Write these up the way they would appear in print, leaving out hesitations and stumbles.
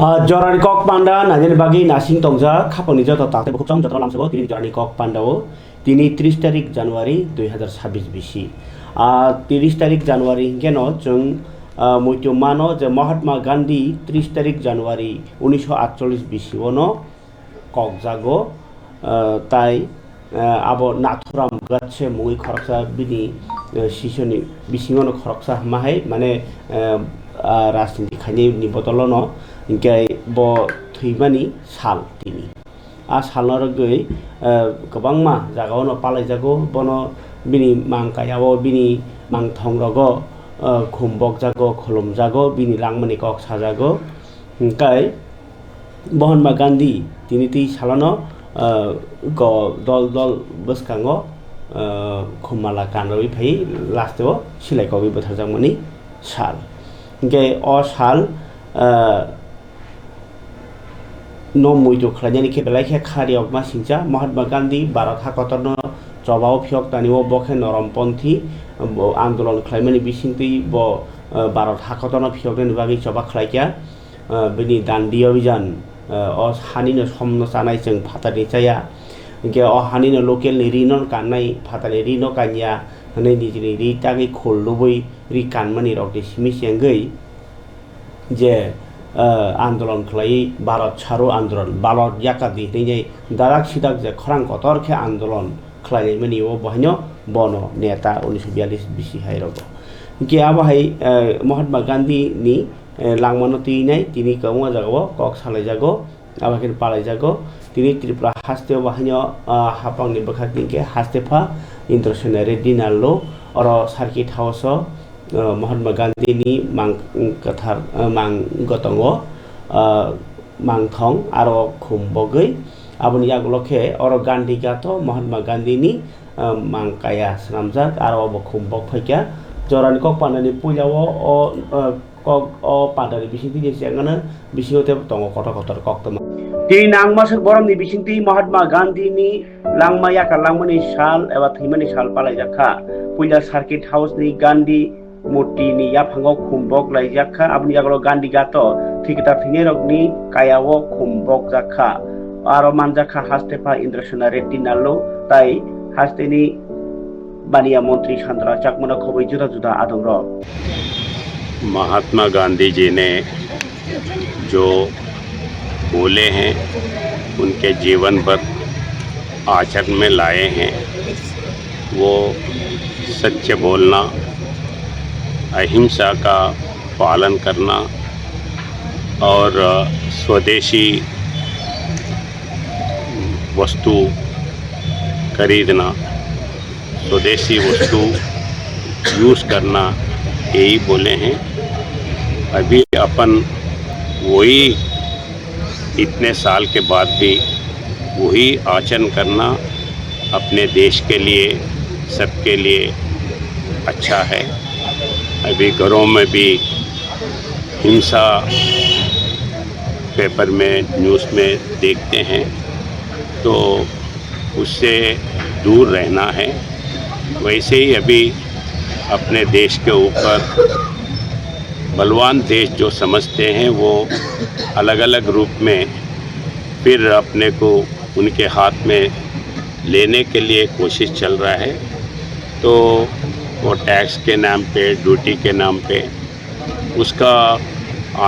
Jorani kok panda nanya bagi nasing tongja kapal ni jatuh tak tebuk jatuh dalam sebuah tini jorani kok pandawo tini 30 tarik Januari 2026 bisi 30 tarik Januari keno jeng mutu mano je Mahatma Gandhi 30 tarik Januari 1948 bisi wono kok jago tai abo naturam gatse mui khoroksa bini sisoni bisingono khoroksa mahai mane राजनीति खाने नि बदलनो इनके बो थैमानि साल तिनि साल रगै गोबांमा जागावनो पालाय जागो बनो बिनि मांकायाव बिनि मांथं रगो खुमबक जागो खुलुम जागो बिनि लांमनि कक साजागो इनकाय महात्मा गांधी तिनि ति सालनो ग दल दल बसकांगो खुमाला कानरइ फै लास्टो सिलाइकबि बोथारजांमनि साल इनके साल no muitu khlanyani ke belai ke khariok ma singcha Mahatma Gandhi Bharat hakotorno chobao phiok tani o bokhe noromponthi andolon khlaimani bisingti bo Bharat hakotorno phiok ni bagi choba khlaikya bini dandi abhijan o hanino somno sanai jeng phatani chaya inke o hanino local ni rinon kannai phatani rino kanya hane nijini ri tagi khollubui ri kanmani rok de simi sengai je आंदोलन खलाई भारत छाड़ो आंदोलन बालट याकादी नहीं दाराक सिदाक जे खरांग Qatar के आंदोलन खलाई money वो बहनो बनो नेता 1942 BC हाय रगो कि अब हाय महात्मा गांधी नि लांगमानो तिनै तिनि कमो जागो कक सालाय जागो अब के पालाय जागो तिनि त्रिपुरा हास्ते बहनो हापांग नि बखाति के हास्तेफा इंद्रसेन रेड्डी नालो और circuit house Mahatma Gandhi ni mang kathar mang gotongo mang thong aro khumbogai aboni yaglokhe oro Gandhi gato Mahatma Gandhi ni mang kaya sanamjak aro bo khumbok phaikya jorani kok panani pujawo o padari bisingti je sengana bisingote tongo kotor kotor kok tama ti nang masuk borom ni bisingti Mahatma Gandhi ni langma yaka langmani sal eba thimani sal palai jakha puja circuit house ni Gandhi Muti ni ya pangok kumbok lai jakha abni aglo Gandhi gato thikita thine rogni kayawo kumbok jakha aro manjakha hastepa Indrasena Reddy nallo tai hasteni baniya मंत्री Chandra Chakmana khobai juda juda adongro Mahatma Gandhi ji ने जो बोले हैं उनके जीवन पर आचरण में लाए हैं वो सच्च बोलना अहिंसा का पालन करना और स्वदेशी वस्तु खरीदना स्वदेशी वस्तु यूज़ करना यही बोले हैं अभी अपन वही इतने साल के बाद भी वही आचरण करना अपने देश के लिए सबके लिए अच्छा है अभी घरों में भी हिंसा पेपर में न्यूज़ में देखते हैं तो उससे दूर रहना है वैसे ही अभी अपने देश के ऊपर बलवान देश जो समझते हैं वो अलग अलग रूप में फिर अपने को उनके हाथ में लेने के लिए कोशिश चल रहा है तो वो टैक्स के नाम पे ड्यूटी के नाम पे उसका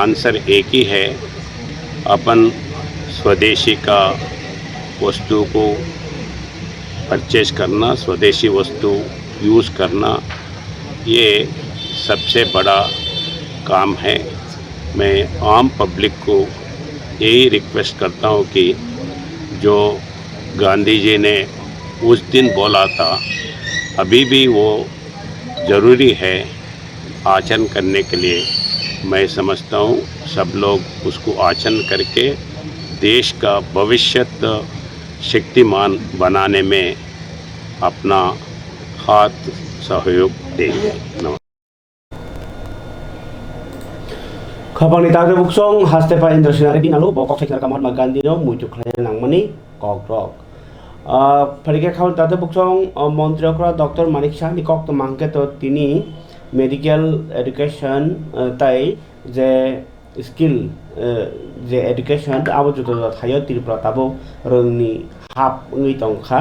आंसर एक ही है अपन स्वदेशी का वस्तु को परचेज करना स्वदेशी वस्तु यूज़ करना ये सबसे बड़ा काम है मैं आम पब्लिक को यही रिक्वेस्ट करता हूँ कि जो गांधी जी ने उस दिन बोला था अभी भी वो ज़रूरी है आचरण करने के लिए मैं समझता हूँ सब लोग उसको आचरण करके देश का भविष्य शक्तिमान बनाने में अपना हाथ सहयोग देंगे Kapang ni tagre buksong hastepa Indrasena Reddy nalu bokok sekar Mahatma Gandhi no mujuk khlai nangmani kokrok Parike khaun tate buksong মন্ত্রী doctor Manik Shah ni kok to mangke to tini medical education tai je skill जे education आबो जुदा जुदा थायो त्रिपुरा ताबो रोंनि हाब ngui tongkha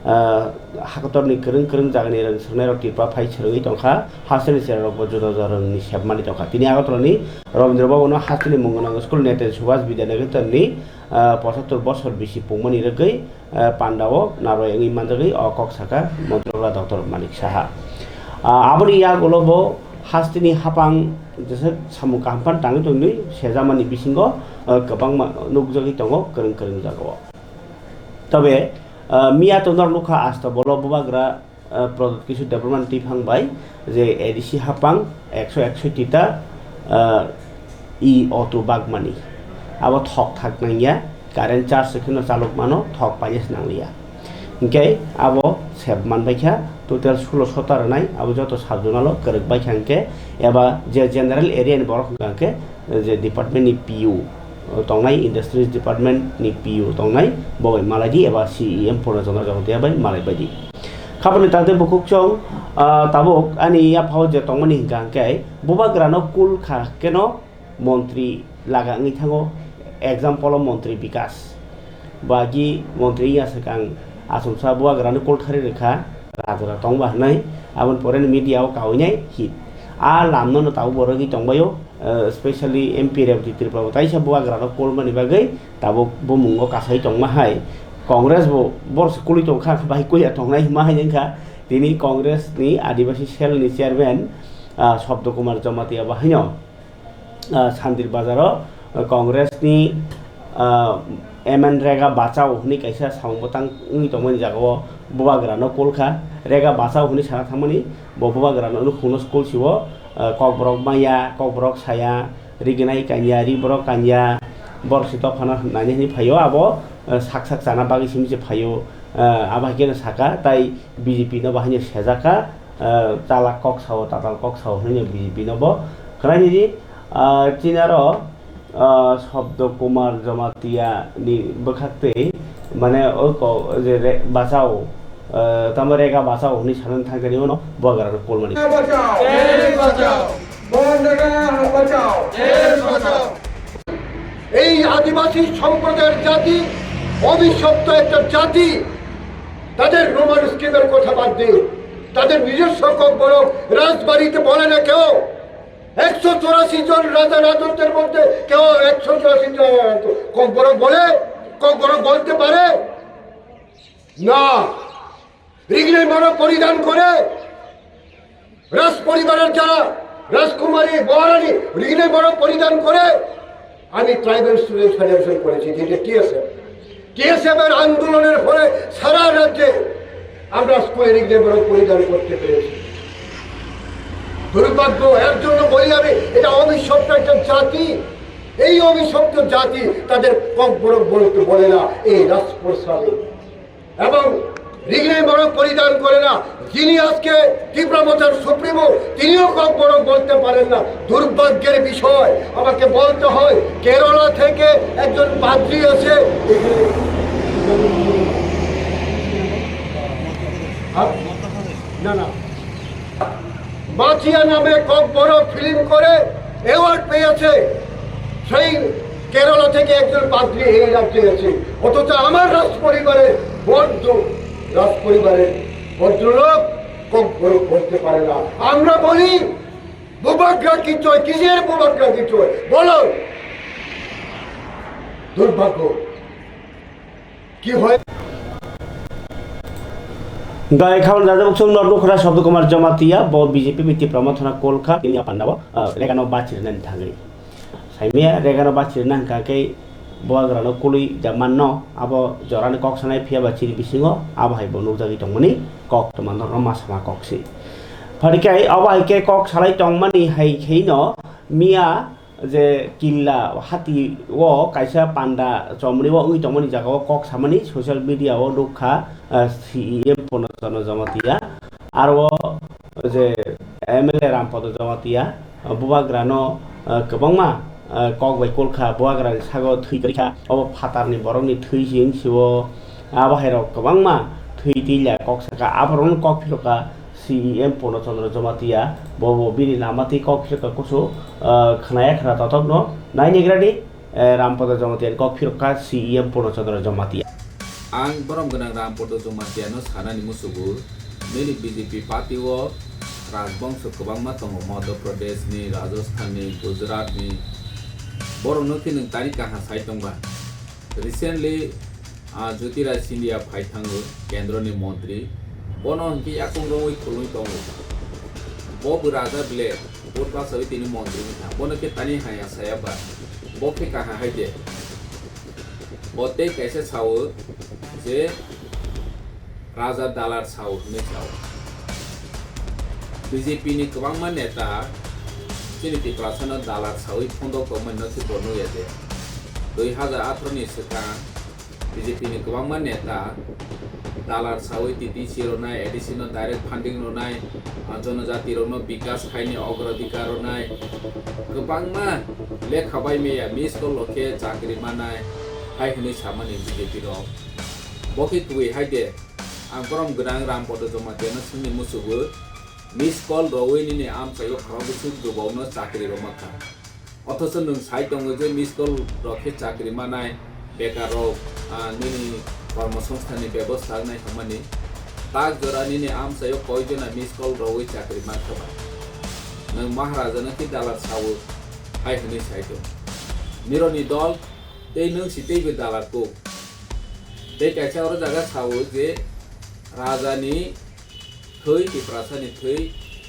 हाकतरनि गोरों गोरों जागानि रोंसोनाय Tripura phi सोलोङै tongkha हास्टेलनि सेरावबो जुदा जुदा रोंनि सेबमानि tongkha तिनि आगतरनि रबीन्द्र भवनाव हास्टेलनि मुंगोनां स्कुल नेते सुभाष विद्यानगरनि 75 बছর बेसि पुंमनि रगै पान्डाव नारय ngui manjagै कक साका मन्त्रला डॉक्टर मानिक साहा आबनि या गलबो हास्टेलनि हापां जैसे सामु कामपान ताङै दंनि सेजामानि बिसिंगो गोबां नुगजगै दङ गोरों गोरों जागौ तबे मिया तोनर लुखा आस्था बलो बुबाग्रा प्रडक्ट किसु डेभलपमेंट टिफांबाय जे एडिसि हापां 161 टा इ अटो बागमानि आबो थक थाकनाया कारेन्ट चार्ज सेखनो चालक मानो थक पाइस नांलिया इनके आबो सेब मानबायखा टोटल 16 रनाय आबो जत साबजनालो करक बायखांके एबा जे जनरल एरिया नि बरखंके जे डिपार्टमेंट नि पीयू तंनाय इंडस्ट्रीज डिपार्टमेंट नि पीयू तंनाय बय मालायदि एबा सीईएम फर जना जावते बाय मालाय बायदि खाबनि ताते बुकुकचों ताबुक आनि या फाव जे तंमनि हिंगांके बुबाग्रानो कुल खाकेनो मंत्री लागाङै थाङो एग्जाम्पल मंत्री विकास बागी मंत्री यासकां आसमसा बुवाग्रानो कलखारि रेखा राजरा तंबा हनै आबन फरेन मीडियाव कावनाय हिट आ लामनो ताव बरगि तंबायो स्पेशली एमपी रेवती त्रिपुरा ताइसा बुवाग्रानो कलमानि बागै ताबो बुमुंगो कासाय तंमा हाय कांग्रेस बो बरस कुलि तंखा बाय कुया तंनाय मा हायनखा दिनै कांग्रेस नि आदिवासी सेल नि चेयरमैन शब्द कुमार जमातिया बाहायनो सान्दिर बाजाराव कांग्रेस नि एमएन रेगा बाचाव हुनि कैसा सामबतां नि तंमनि जागाव बुवाग्रानो कलखा रेगा बाचाव हुनि साना थामनि बुवाग्रानो खुनो स्कुल सिवो ककब्रक माया ककब्रक साया रिगनाय कानिया रिब्रक कानिया बरसित फाना नानि फायो आबो साक साक जाना बागि सिमजे फायो आबाकेनो साका ताई बीजेपी नो बाहायनो सेजाका ताला कक साव ताताल कक साव हुनि बीजेपी नो बो खरानि चिनारो शब्द कुमार जमातिया नि बखाते माने ओको जे बाचाव तमरेगा बाचाव हुनि सानन थांगनि उनाव बुवाग्रानो कलमानि এই আদিবাসী সম্প্রদায়ের জাতি অভিশপ্ত একটা জাতি তাদের রোমান স্কিমের কথা বাদ দিয়ে তাদের নিজস্ব ককবরক রাজবাড়িতে বলে না কেউ 184 জন রাজা রাজত্বের মধ্যে কেউ 184 জন ককবরক বলে ককবরক বলতে পারে না রিগনের মানো পরিধান করে রাজ পরিবারের যারা রাজকুমারী মহারানী রিগনের মানো পরিধান করে আমি ট্রাইবাল স্টুডেন্ট ফেডারেশন করেছি যেটা টিএসএফ এর আন্দোলনের ফলে সারা রাজ্যে আমরা স্কুলে রিগনের মানো পরিধান করতে পেরেছি দুর্ভাগ্য এর জন্য বলি আমি এটা অভিশপ্ত একটা জাতি এই অভিশপ্ত জাতি তাদের ককবরক বলতে বলে না এই রাজপ্রসাদে এবং রিগনের মানো পরিধান করে না যিনি আজকে ত্রিপুরা মথার সুপ্রিমো তিনিও ককবরক বলতে পারেন না দুর্ভাগ্যের বিষয় আমাকে বলতে হয় কেরালা থেকে একজন পাদ্রী আছে না না মাচিয়া নামে ককবরক ফিল্ম করে অ্যাওয়ার্ড পেয়েছে সেই কেরালা থেকে একজন পাদ্রী এই রাজ্যে আছে অথচ আমার রাজপরিবারের ভদ্রলোক ককবরক বলতে পারে না আমরা বলি বুবাগ্রা কি চয় কিসের বুবাগ্রা কি চয় বলো দুর্ভাগ্য কি হয় गाय खावन जाजब सुन नरनुखरा शब्द कुमार जमातिया ब बीजेपी मिति प्रमथना कोलखा किनि पान्डाव रेगानो बाचिरनान थाङै साइमिया रेगानो बाचिरनान काकै बुवाग्रानो कुलि जामाननो आबो जरानि कक सानाय फिया बाचिरि बिसिङो आबाहायबो नुजागि दंमनि कक तमान रमासमा कक्सि फरिकाय अबाहायके कक सालाय दंमनि हायखैनो मिया जे किल्ला हाती वो कायसा पान्डा चमनि वो उइ दंमनि जागाव कक सामनि सोशल मीडिया वो दुखा सीएम पनजन जमातिया आरो जे एमएलए रामपद जमातिया बुवाग्रानो गोबांमा कक बाय कलखा बुवाग्रानि सागो थैगरिखा अब फातारनि बरंनि थैजिं सिवो आबाहायराव गोबांमा थै दैला कक साका आबरन कक फिलका सीएम पनचन्द्र जमातिया बबो बिनि नामाति कक फिलका कुसु खनाया खरा ततक न नायनिग्रानि रामपद जमातियान कक फिरका CEM पूर्णचंद्र जमातिया आं बरम गोनां रामपद जमातियानो सानानि मुसुगु नैनि BJP पार्टी ओ राजबंश गोबांमा दङ मध्य प्रदेशनि राजस्थाननि गुजरातनि बर'नो कि नों तानि काहा साइट दंबा रिसेंटली ज्योतिराज सिंधिया फाइथाङो केन्द्रनि मन्त्री बनो हंकि याकुं रङै खुलुइ दङ बो राजा बिले भोट पासै तिनि मन्त्री मिथा बनो के तानि हाया सायाबा बो के काहा हाइदे बोते कैसे छाओ जे राजा दालार छाओ ने छाओ BJP ni गोबांमा नेता चिनिति प्रासना दालार छाओइ फन्द को मोननो थि बनो यादे 2018 नि सिगां BJP ni गोबांमा नेता दालार छाओइ TTC रनाय एडिशनल डाइरेक्ट फंडिंग रनाय जनजाति रनो विकास खायनि अग्राधिकार रनाय गोबांमा लेखाबाय मेया मिसको लखे चाकरि मानाय हाय हनै सामानि BJP रो बखि तुइ हायदे आं परम गोनां रामपद जमातियानो जोंनि मुसुगु मिस कल रवैनि ने आम सायो खराबसु गोबावनो चाकरि रमाखा अथच नों साइट दङ जे मिस कल रखे चाकरि मानाय बेकार निनि कर्मसंस्थाननि व्यवस्था नाय खामानि ताक जरानि ने आम सायो कयजना मिस कल रवै चाकरि माखा नों महाराजानो कि दालार सावो हाय हनै साइट मिरनि दल ते नों सितैबो दालारखौ ते कैसे और जगह सावो जे राजानि थै तिप्रासानि थै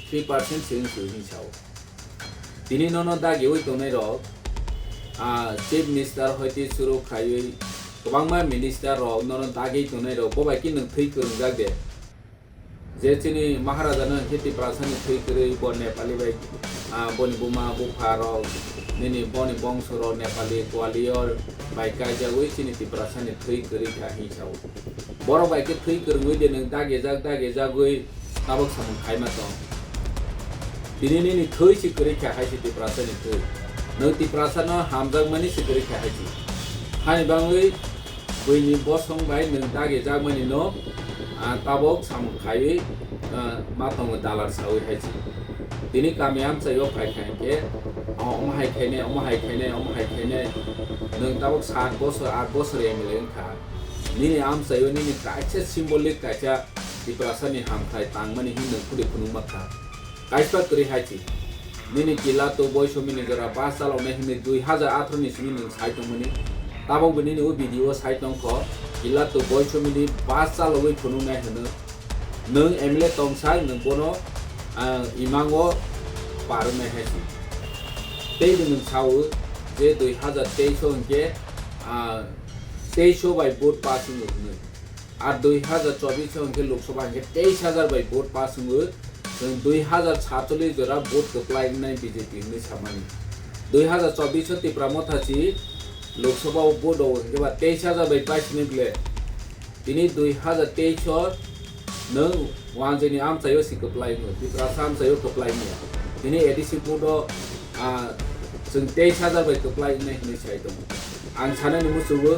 3% सिं सुनि सावो तिनि ननो दागे वइ तनै र चीफ मिनिस्टार हयति सुरु खायै गोबांमा मिनिस्टार र ननो दागे तनै र बबाय कि नों थै कोंगा दे जे चिनि महाराजानो हेति प्रासानि थै करै ब नेपाली बाय बनि बुमा बुफार निनि बनि बंशर नेपाली ग्वालियर बाइका जावै चिनि तिप्रासानि थै करै थाहि साव बर बाइके थै करगै दे नों दागे जागै ताबक सामन खायमा दं दिनैनि नि थै सि करै खाहायसि तिप्रासानि थै नों तिप्रासानो हामजाग मानि सि करै खाहायसि हानि बाङै बैनि बसं बाय नों दागे जागमानि न ताबक सामन खायै मातंग दालार सावै हायसि दिनै गामियाम सायो फायखायके अमहाय खायने नों ताबक 7 बोसोर 8 बोसोर एमएलए खा निनि आम सायो निनि कायसे सिम्बलिक कायसा तिप्रासानि हामखाय तांमानि हिन खुदि खुनु माखा कायसा करि हायसि निनि किला तो बयस मिनिगरा 5 सालाव ने हिन 2018 नि सिनि नों साइटमनि ताबक बनि नो भिडियो साइटं ख किला तो बयस मिनि 5 सालाव बै खुनु नाय हनो नों एमएलए तंसाय नों बोनो इमांगो पारनाय हायसि ते नों सावो जे 2023 हंके 2300 बाय वोट पासिंग होनो आर 2024 हंके लोकसभा हंके 23000 बाय वोट पासिंग हो 2047 जरा वोट कप्लाई नाय BJP नि सामानि 2024 तिप्रा मथाची लोकसभा वोट हंके बा 23000 बाय पासिंग नेब्ले दिनै 2023 नों वानजेनि आम सायो सि कप्लाई हो तिप्रा साम सायो कप्लाई ने दिनै एडिसि वोट जों 23000 बाय कप्लाई नाय नि साइ दं आं सानानि मुसुबो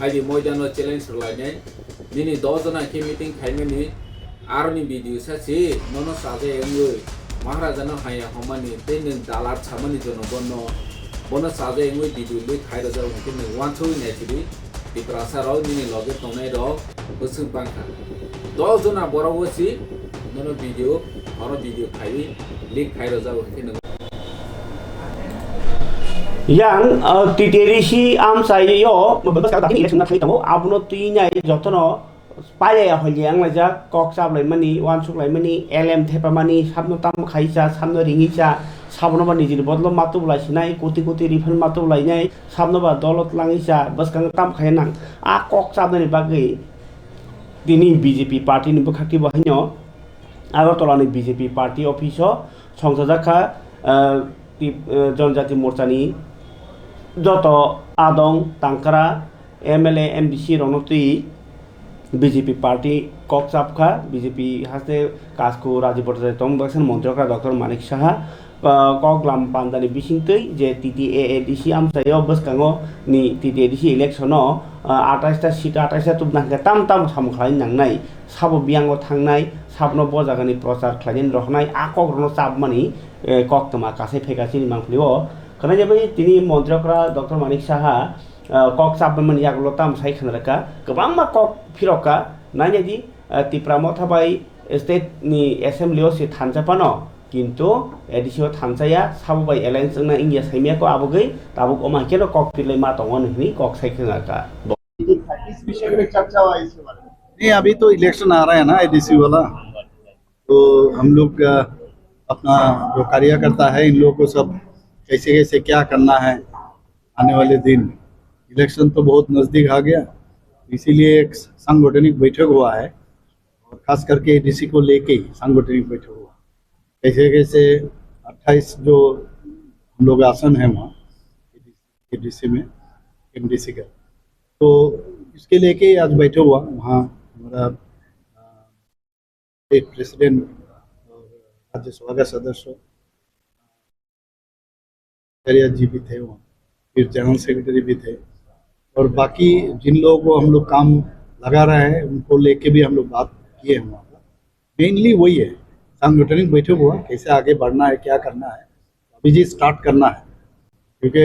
हायदि मैदानाव चेलेन्ज लायनाय दिनै 10 जना के मिटिं खायमानि आरनि भिडियो सासे ननो साजे एंगै महाराजानो हाया हमानि ते नों दालार छामानि जनो बनो साजे एंगै भिडियो ले खायरा जाव के नों वानसो नेथिरि तिप्रासाराव दिनै लगे तंनाय र गोसो बांखा 10 जना बरावसि ननो भिडियो खायि लिक खायरा जाव के नों yang TTRC am sayo beberapa kali election nak kita mau abuno tinya jotono paya ya holyang aja kok sab lai mani wansuk lai mani LM thepa mani sabno tam khaisa sabno ringisa sabno ba nijir bodlo matu bulai sinai koti refund matu bulai nyai sabno ba dolot langisa bas kang tam khayanang a kok sab ni bagai dini BJP party ni bukhati bahino agartala ni BJP party office সংসদা जनजाति मोर्चानि যত আদং তাংকারা MLA MDC রণতী BJP party ককসাপখা BJP হাসতে কাজকো রাজীব ভট্টাচার্য তমবাসন মন্ত্রকরা ডক্টর মানিক সাহা কগলাম পান্দানি বিসিংতৈ যে TTADC আমসায় বসকাঙ্গো नि TTADC ইলেকশন 28টা সিট 28টা তুবনাকে তাম সামখাই নাংনাই সাবো বিয়াঙ্গো थांनाय साबनो बजागानि प्रचार खालायनि रहनाय आकग्रनो साबमानि कक्तमा कासे फेगासिनि मांफ्लिओ karena jadi tini Montreal Dr. Manik Saha kok sabmen yak lotam sai khanraka kebang ma kok piroka nanya di Tipramotha bai state ni assembly o si thanjapano কিন্তু এডিসিও থানসায়া সাবু বাই এলায়েন্স না ইন্ডিয়া সাইমিয়া को আবগৈ তাবুক অমা কেন কক পিলে मा दङ नहनि कक साइखङा का इस विषय में चर्चा हुआ इस बारे में नहीं अभी तो इलेक्शन आ रहा है ना एडीसी वाला तो हम लोग अपना जो कार्यकर्ता है इन लोगों को सब कैसे कैसे क्या करना है आने वाले दिन इलेक्शन तो बहुत नज़दीक आ गया इसीलिए एक सांगठनिक बैठक हुआ है और खास करके एडीसी को लेके ही सांगठनिक बैठक हुआ कैसे कैसे 28 जो हम लोग आसन है वहाँ एडीसी में एमडीसी का तो इसके लेके आज बैठे हुआ वहाँ हमारा स्टेट प्रेसिडेंट और राज्यसभा का सदस्य जी भी थे वहाँ फिर जनरल सेक्रेटरी भी थे और बाकी जिन लोगों को हम लोग काम लगा रहे हैं उनको लेके भी हम लोग बात किए हैं वहाँ पर मेनली वही है सांगठनिक बैठक हुआ कैसे आगे बढ़ना है क्या करना है अभी जी स्टार्ट करना है क्योंकि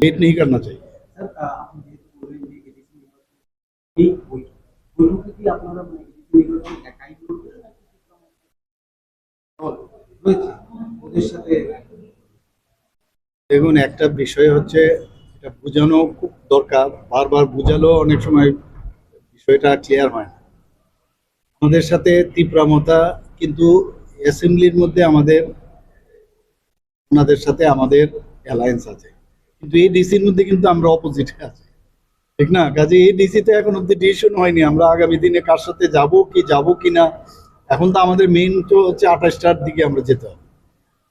लेट नहीं करना चाहिए দেখুন একটা বিষয় হচ্ছে এটা বোঝানো খুব দরকার বারবার বোঝালো অনেক সময় বিষয়টা ক্লিয়ার হয় না আমাদের সাথে তীব্রমতা কিন্তু অ্যাসেম্বলির মধ্যে আমাদের ওনাদের সাথে আমাদের অ্যালায়েন্স আছে কিন্তু এই ডিসির মধ্যে কিন্তু আমরা অপোজিটে আছি ঠিক না কাজে এই ডিসিতে এখন অব্দি ডিসিশন হয়নি আমরা আগামী দিনে কার সাথে যাব কি না এখন তো আমাদের মেইন তো হচ্ছে 28টার দিকে আমরা যেতে হবে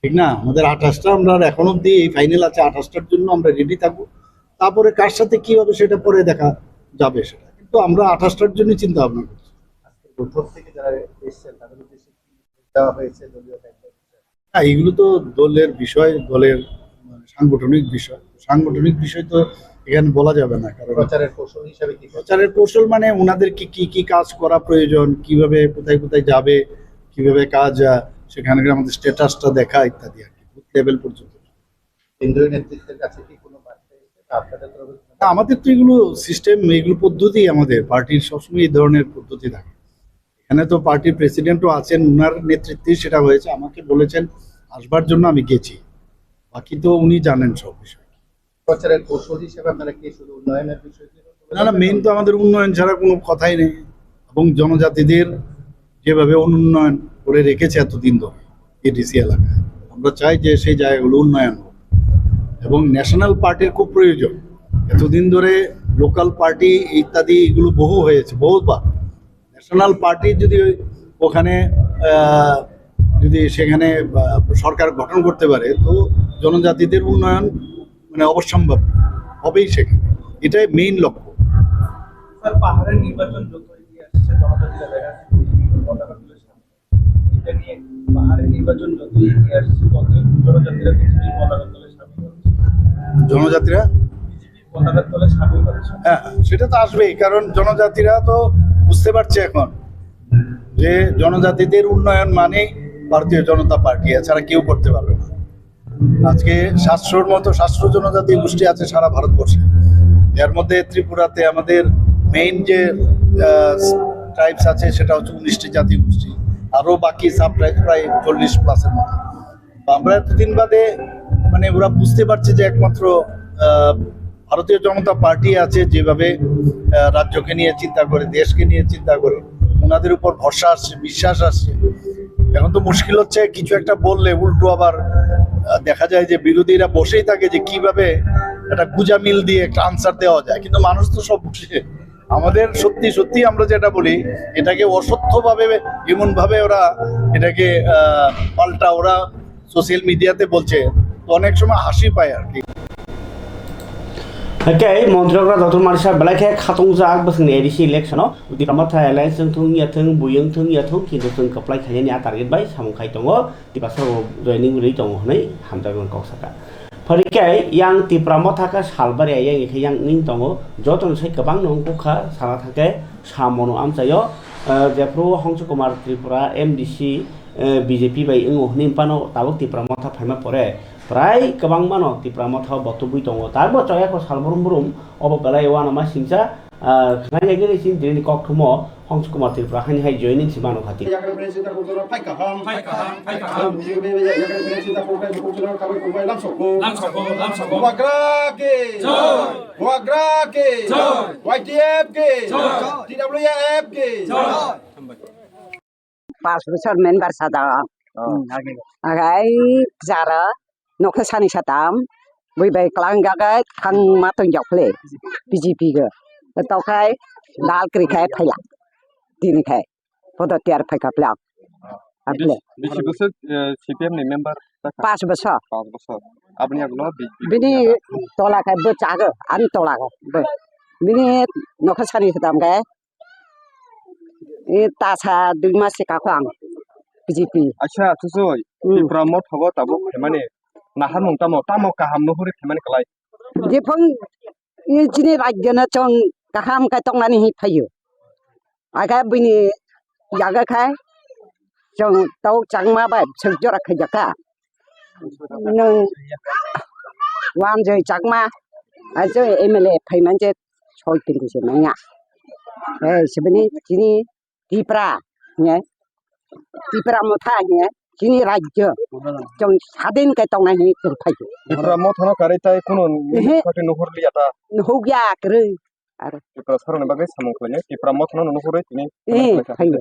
ঠিক না আমাদের 28টা আমরা এখন অব্দি এই ফাইনাল আছে 28টার জন্য আমরা রেডি থাকবো তারপরে কার সাথে কি হবে সেটা পরে দেখা যাবে সেটা কিন্তু আমরা 28টার জন্য চিন্তা ভাবনা করছি প্রথম থেকে যারা এসেছেন তাদের উদ্দেশ্যে দেওয়া হয়েছে দলীয় হ্যাঁ এগুলো তো দলের বিষয় দলের সাংগঠনিক বিষয় তো এখানে বলা যাবে না কারণ প্রচারের কৌশল হিসাবে কি প্রচারের কৌশল মানে ওনাদের কি কাজ করা প্রয়োজন কিভাবে কোথায় কোথায় যাবে কিভাবে কাজ সেখানে আমাদের স্ট্যাটাসটা দেখা ইত্যাদি আর কি বুথ লেভেল পর্যন্ত কেন্দ্রীয় নেতৃত্বের কাছে কি কোনো বার্তা এসেছে আপনাদের তরফে আমাদের তো এগুলো সিস্টেম এগুলো পদ্ধতি আমাদের পার্টির সবসময় এই ধরনের পদ্ধতি থাকে এখানে তো পার্টির প্রেসিডেন্টও আছেন ওনার নেতৃত্বেই সেটা হয়েছে আমাকে বলেছেন আসবার জন্য আমি গেছি বাকি তো উনি জানেন সব বিষয় প্রচারের কৌশল হিসেবে আপনারা কি শুধু উন্নয়নের বিষয় না মেইন তো আমাদের উন্নয়ন ছাড়া কোনো কথাই নেই এবং জনজাতিদের যেভাবে উন্নয়ন করে রেখেছে এতদিন ধরে এডিসি এলাকায় আমরা চাই যে সেই জায়গাগুলো উন্নয়ন হোক এবং ন্যাশনাল পার্টির খুব প্রয়োজন এতদিন ধরে লোকাল পার্টি ইত্যাদি এগুলো বহুবার ন্যাশনাল পার্টি যদি ওখানে যদি সেখানে সরকার গঠন করতে পারে তো জনজাতিদের উন্নয়ন মানে অবশ্যম্ভাবী হবেই সেখানে এটাই মেইন লক্ষ্য স্যার পাহাড়ের নির্বাচন যত এগিয়ে আসছে জনজাতিরা দেখা পতাকা তুলে এটা নিয়ে পাহাড়ের নির্বাচন যত এগিয়ে আসছে তত জনজাতিরা বিজেপির পতাকা তুলে সামিল হচ্ছে জনজাতিরা বিজেপির পতাকা তুলে সামিল হচ্ছে হ্যাঁ সেটা তো আসবেই কারণ জনজাতিরা তো বুঝতে পারছে এখন যে জনজাতিদের উন্নয়ন মানে ভারতীয় জনতা পার্টি এছাড়া কেউ করতে পারবে না আজকে 700-র মতো 700 জনজাতি গোষ্ঠী আছে সারা ভারতবর্ষে এর মধ্যে ত্রিপুরাতে আমাদের মেইন যে ট্রাইবস আছে সেটা হচ্ছে 19টি জাতি গোষ্ঠী আরও বাকি সাব ট্রাইব প্রায় 40+-এর মতো আমরা এতদিন বাদে মানে ওরা বুঝতে পারছে যে একমাত্র ভারতীয় জনতা পার্টি আছে যেভাবে রাজ্যকে নিয়ে চিন্তা করে দেশকে নিয়ে চিন্তা করে ওনাদের উপর ভরসা আসছে বিশ্বাস আসছে এখন তো মুশকিল হচ্ছে কিছু একটা বললে উল্টো আবার দেখা যায় যে বিরোধীরা বসেই থাকে যে কিভাবে একটা গুজা মিল দিয়ে একটা আনসার দেওয়া যায় কিন্তু মানুষ তো সব বুঝে আমাদের সত্যি আমরা যেটা বলি এটাকে অসত্যভাবে এমনভাবে ওরা এটাকে পাল্টা ওরা সোশ্যাল মিডিয়াতে বলছে তো অনেক সময় হাসি পায় আর কি Okay, Montreal Dr. Marisha Belake Katongzak Basing ADC election di Ramata Alliance tung yatung buyung tung yatung kintu tung kaplai khayani target bai samung khai tongo di pasau joining ri tongo nei hamdagon koksaka Parikai yang ti Pramotha ka salbari yang yang ning tongo joton sai kabang nong kukha sala thake samono amchayo jepro Hongsu Kumar Tripura MDC BJP bai ingo nimpano tabuk ti Pramotha phaima pore প্রায় গোবাং মানো ত্রিপুরা মথাও বতবুই দङ তারপর চয়াকো সালবরম বরম of বেলায় one আমা সিংসা খানাই গেলে scene দিন কক্রম হংস কুমার ত্রিপুরা হানি high joining সিমানো খাতি पास बोसोर member जादों आगाय जारा न'खौ सानै साथाम बैबाय क्लांगागाय थां मातों जावखले बिजेपि गो तौखाय दाल क्रिखाय फैला दिनखाय पदत्यार फैखाफ्ला आपले बेसे बोसोर सीपीएम नि मेम्बार 5 बोसोर आपनि आगोलाव बिनि तलाखाय बोचागो आनि तलागो बिनि न'खौ सानै साथाम गाय तासा 2 मास सिखाखौ आं बिजेपि अच्छा तुसोय त्रिपुरा मो थागो ताबो माने नाहा नंतामो तामो काहाम नहरि माने कलाय जेफों इजिनि राज्यनो जों गाहाम खाय तंनानै हि फैयो आगा बिनि यागाखाय जों ताव चांमा बाय सजरा खैजाका नों वान जय चांमा आजो एमएलए फैमान जे सयतिन से नङा सेबनि जिनि त्रिपुरा ने त्रिपुरा मथा ने जिनि राज्य जों सादिन खाय तंनानै जों फैयो त्रिपुरा मो थानो कारिताय कोनो खाटे नहरलि आता नहौग्या ग्रो आरो त्रिपुरा सरने बागै सामखलने त्रिपुरा मो थानो नहरै तिनि फैयो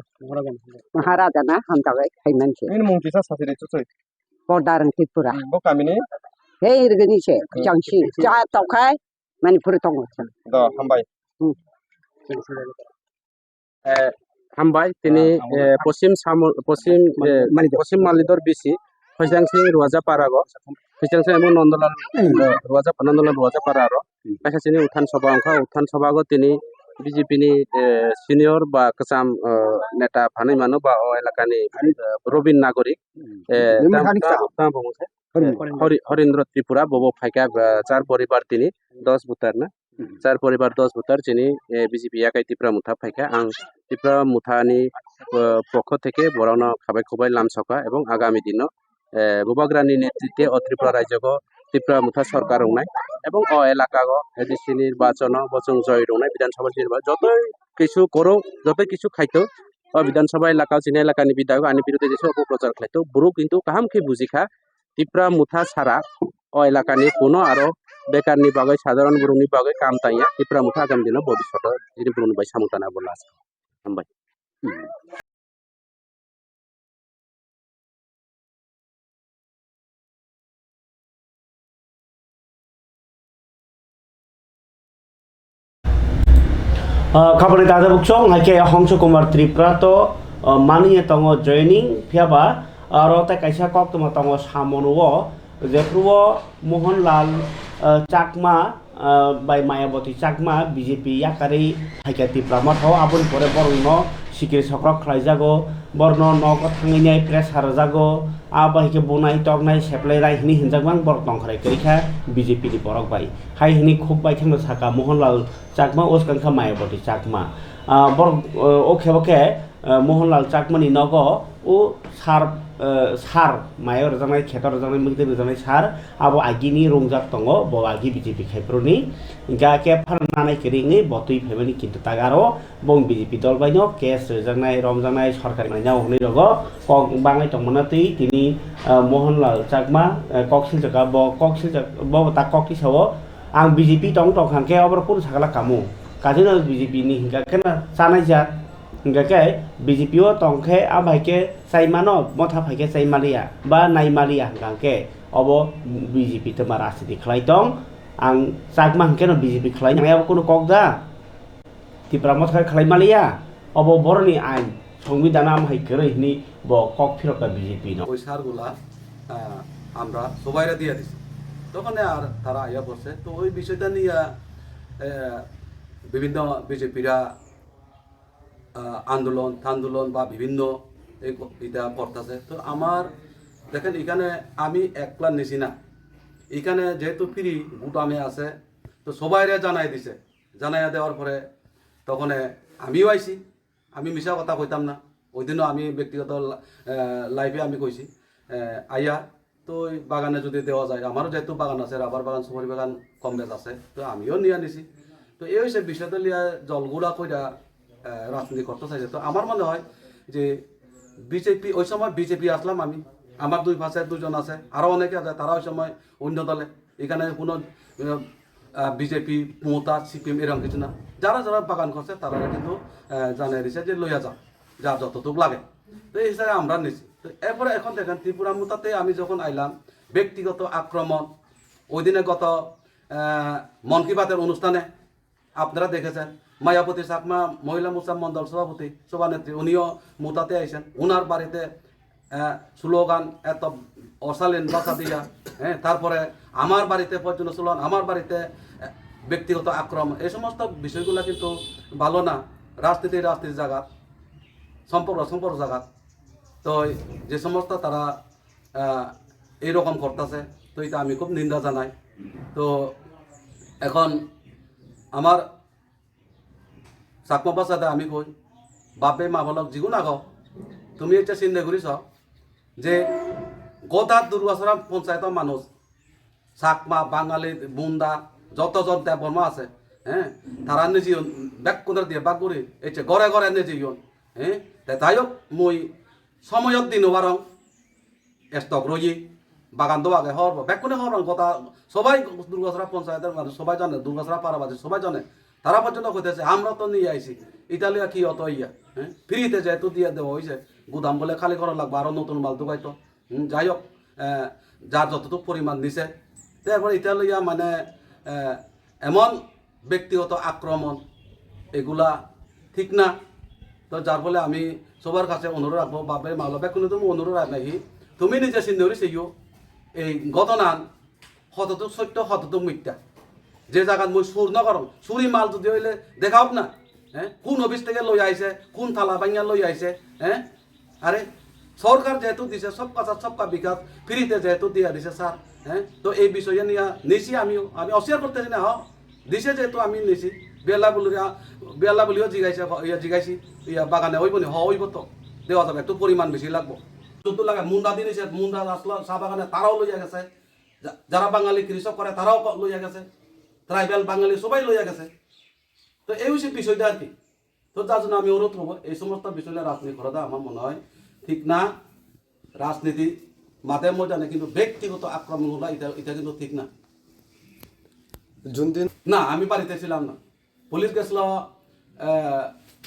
महाराजा ना हामजाबाय फैमान से इन मुंतिसा सासेरे तुसोय बर्डार त्रिपुरा बो कामिनि हे इरगनि से जांसि जा तौखाय मणिपुर दङ द हामबाय हामबाय तिनि पश्चिम मालिदर बिसि फैसां सिंह रुवाजापारागो फैसां सिंह एमो नन्दलाल रुवाजापारारो पैसासिनि उठान सभागो तिनि बीजेपी नि सिनियर बा कसाम नेता फानै मानो बा एलाकानि रबिन नागरिक हरिन्द्र त्रिपुरा बबो फाइका 4 परिवार तिनि 10 भोटार ना 4 परिवार 10 भोटार जिनि बीजेपी याकाय त्रिपुरा मुथा फाइका आं त्रिपुरा मुथानि पक्ष থেকে বরানো খাবাই খবাই লামসকা এবং আগামী দিন বুবাগ্রানি নেতৃত্বে त्रिपुरा রাজ্যগো त्रिपुरा मुथा सरकार रंनाय এবং এলাকাগো এডিসি নির্বাচন বচং জয় রंनाय বিধানসভা নির্বাচন যতই কিছু খাইতো বিধানসভা এলাকা জিনে এলাকানি বিধায়ক আনি বিরুদ্ধে যেসব অপপ্রচার খাইতো বুরু কিন্তু কাহামকে বুঝিখা त्रिपुरा मुथा सारा এলাকানি কোনো আরো বেকারনি বাগৈ সাধারণ বরুনি বাগৈ কাম তাইয়া त्रिपुरा मुथा আগামী দিন ভবিষ্যৎ যিনি বরুনি বাই সামুতানা বলা হামবাই खबरे दादा बुकसों हाके हंस कुमार त्रिपुरा तो मानिए तंगो जॉइनिंग फियाबा आरो ता कैसा कक तम तंगो सामनुओ जेफ्रुओ मोहनलाल चाकमा बाय मायावती चाकमा बीजेपी याकारि हाके त्रिपुरा मथो आबुन परे बरनो सिकिर सक्रक खलाइजागो बरनो नक थांगिनाय प्रेसार जागो आबाहिके बुनाय टकनाय सेप्लाय राय हिनि हिनजागबां बर तंखराय करिखा बीजेपी नि बरक बाय हाय हिनि खूब बाय थांनो साका मोहनलाल चाकमा ओसकांखा मायावती चाकमा बर ओखेबके मोहनलाल चाकमानि नगो ओ सार मायाव रजानाय खेतर रजानाय मगदे रजानाय सार आबो आगिनि रंजाक दङो ब आगि बीजेपी खायफ्रोनि गाके फारनानाय करिङै बतुइ फेमानि किन्तु तागारो बं बीजेपी दल बायनो केस रजानाय रमजानाय सरकार नायनाव हनै रगो कक बाङै तंमनातै तिनि मोहनलाल चाकमा ककसिल जगा ब ता ककि सावो आं बीजेपी तंखांके अबर पुर सागला कामु काजिनो बीजेपी नि हिंगाकेना सानाय जात हिंगाके बीजेपी ओ तंखे आबाइके साइमानो मथा फाइके साइमालिया बा नाइमालिया हिंगाके अब बीजेपी त मा राजनीति खलाय दं आं चाकमा हिंकेनो बीजेपी खलाय नायाबो कोनो कक जा त्रिपुरा मथा खलायमालिया अब बरनि आइन संविधान আমহাই করে হিনি ব কক ফিরকা বিজেপি ন ওই সারগুলা আমরা সবাইরা দিয়ে দিছি তখন আর তারা আইয়া পড়ছে তো ওই বিষয়টা নিয়ে বিভিন্ন বিজেপিরা আন্দোলন বা বিভিন্ন এটা করতেছে তো আমার দেখেন এখানে আমি একলা নিছি না এখানে যেহেতু ফ্রি ভোট আমি আছে তো সবাইরে জানাই দিছে জানাইয়া দেওয়ার পরে তখন আমিও আইছি আমি মিছা কথা কইতাম না ওই দিনও আমি ব্যক্তিগত লাইফে আমি কইছি আইয়া তো ওই বাগানে যদি দেওয়া যায়, আমারও যেহেতু বাগান আছে, রাবার বাগান, সুপারি বাগান কম বেশ আছে, তো আমিও নিয়ে নিছি। তো এই হচ্ছে বিষয়টা লিয়া জলগুলা কইরা রাজনীতি করতে চাইছে। তো আমার মনে হয় যে বিজেপি, ওই সময় বিজেপি আসলাম আমি, আমার দুই পাশে দুজন আছে, আরও অনেকে আছে, তারা ওই সময় অন্য দলে, এখানে কোনো বিজেপি, মমতা, সিপিএম এরকম কিছু না। যারা যারা বাগান করছে তারা কিন্তু জানিয়ে দিছে যে লইয়া যাও, যা যতটুকু লাগে। তো এই হিসাবে আমরা নিছি। তো এরপরে এখন দেখেন ত্রিপুরা মুতাতে আমি যখন আইলাম, ব্যক্তিগত আক্রমণ, ওই দিনে গত মন কি বাতের অনুষ্ঠানে আপনারা দেখেছেন, মায়াবতী চাকমা মহিলা মোর্চা মন্ডল সভাপতি, সভানেত্রী, উনিও মুতাতে আইসেন, উনার বাড়িতে স্লোগান এত অশালীন ভাষা দিয়া, হ্যাঁ, তারপরে আমার বাড়িতে পর্যন্ত স্লোগান, আমার বাড়িতে ব্যক্তিগত আক্রমণ, এই সমস্ত বিষয়গুলো কিন্তু ভালো না। রাজনীতির জায়গা, সম্পর্ক জায়গা। তো যে সমস্ত তারা এইরকম করতেছে, তো এটা আমি খুব নিন্দা জানাই। তো এখন আমার চাকমা বাসাতে আমি কই, বাপে মা বলক যিগুণ আগ, তুমি এটা চিন্তা করিস যে গোটা দুর্গাছড়া পঞ্চায়েতের মানুষ, চাকমা, বাঙালি, বুন্দা, যতজন দেববর্মা আছে, হ্যাঁ, তারা নিজে ব্যাগ কোনার দিয়ে বাগ করি এই ঘরে ঘরে নিজে ইয়ন, হ্যাঁ, তাই হোক মই সময়ত দিন বারং স্টক রই বাগান দো আগে হর ব্যাগ কোনে হর গোটা সবাই দুর্গাছড়া পঞ্চায়েতের মানুষ সবাই জানে, দুর্গাছড়া পাড়াবাজি সবাই জানে, তারা পর্যন্ত কইতেছে আমরা তো নিয়ে আইছি, ইটালিয়া কি অত ইয়া, হ্যাঁ, ফ্রিতে যেহেতু দিয়ে দেওয়া হয়েছে, গুদাম বলে খালি করা লাগবে, আরও নতুন মাল ঢুকাইতো। যাই হোক, যার যতটুকু পরিমাণ নিছে, তারপরে ইটালিয়া মানে এমন ব্যক্তিগত আক্রমণ, এগুলা ঠিক না। তো যার ফলে আমি সবার কাছে অনুরোধ রাখবো, বাপে মাওলা কোনো তুমি অনুরোধ রাখি, তুমি নিজে চিন্তা করি সেইও এই ঘটনার শতটুক সত্য শতটুক মিথ্যা। যে জায়গাত মই সুর নকরম, চুরি মাল যদি হইলে দেখাওক না, হ্যাঁ, কোন অফিস থেকে লই আইছে, কোন থালা ভাঙিয়া লই আইছে, হ্যাঁ। আরে সরকার যেহেতু দিছে সবকা বিকাশ ফ্রিতে যেহেতু দিয়া দিছে স্যার, হ্যাঁ, তো এই বিষয়ে নিয়ে নিছি, আমি অস্বীকার করতেছি না, দিছে যেহেতু আমি নিছি। বেলা বলিও জিগাইছি ইয়া বাগানে হইব নি, হইব তো দেওয়া যাবে, একটু পরিমাণ বেশি লাগবো, যত লাগে। মুন্দা দিয়েছে, মুন্দা আসলো চা বাগানে, তারাও লইয়া গেছে, যারা বাঙালি কৃষক করে তারাও লইয়া গেছে, ট্রাইবেল বাঙালি সবাই লইয়া গেছে। তো এই হচ্ছে বিষয়টা আর কি। তো যার জন্য আমি অনুরোধ করবো, এই সমস্ত বিষয় রাজনীতি করাটা আমার মনে হয় ঠিক না। রাজনীতি মাঝে ময়দানে কিন্তু ব্যক্তিগত আক্রমণগুলো এটা কিন্তু ঠিক না। না, আমি বাড়িতে ছিলাম না, পুলিশ গেছিল,